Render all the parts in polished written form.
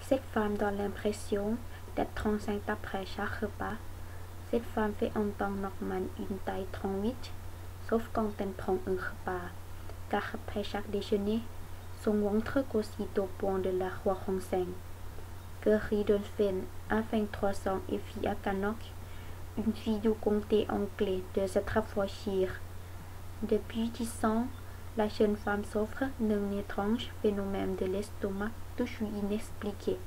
Cette femme donne l'impression d'être enceinte après chaque repas. Cette femme fait en temps normal une taille 38, sauf quand elle prend un repas, car après chaque déjeuner, son ventre grossit au point de la roi enceinte. Kerry Donphin a 23 ans et vit à Cannock, une fille du comté anglais de Staffordshire. Depuis 10 ans, la jeune femme souffre d'un étrange phénomène de l'estomac toujours inexpliqué.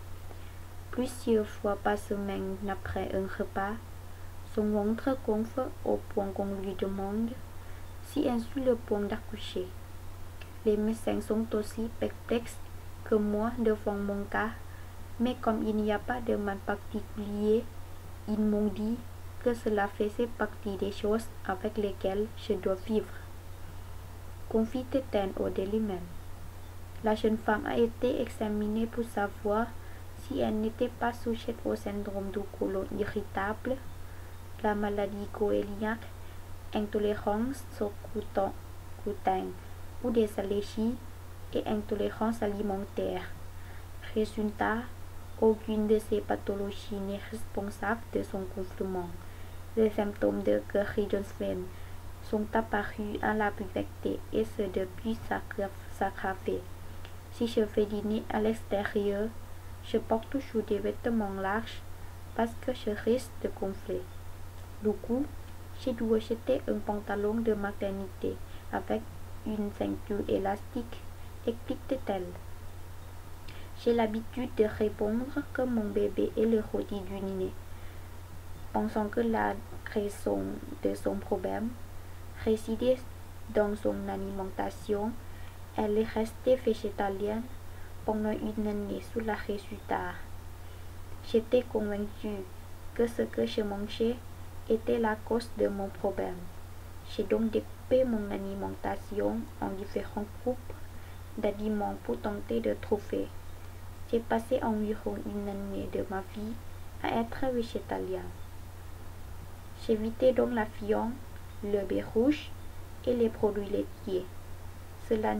Plusieurs fois par semaine après un repas, son ventre gonfle au point qu'on lui demande si elle suit le point d'accoucher. Les médecins sont aussi perplexes que moi devant mon cas, mais comme il n'y a pas de mal particulier, ils m'ont dit que cela faisait partie des choses avec lesquelles je dois vivre. Confie-t-elle au Daily Mail. La jeune femme a été examinée pour savoir si elle n'était pas sujette au syndrome du côlon irritable, la maladie coéliaque, intolérance au gluten ou des allergies et intolérance alimentaire. Résultat, aucune de ces pathologies n'est responsable de son gonflement. Les symptômes de Kerry Donphin sont apparus à la puberté et ce depuis sa gravité. Si je vais dîner à l'extérieur, je porte toujours des vêtements larges parce que je risque de gonfler. Du coup, j'ai dû acheter un pantalon de maternité avec une ceinture élastique, explique-t-elle. J'ai l'habitude de répondre que mon bébé est le rôti du dîner, pensant que la raison de son problème résidait dans son alimentation. Elle est restée végétalienne pendant une année sous la résultat. J'étais convaincue que ce que je mangeais était la cause de mon problème. J'ai donc découpé mon alimentation en différents groupes d'aliments pour tenter de trouver. J'ai passé environ une année de ma vie à être végétalien. J'évitais donc la viande, le lait rouge et les produits laitiers. Cela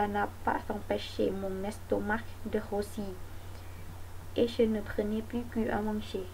n'a pas empêché mon estomac de grossir et je ne prenais plus goût à manger.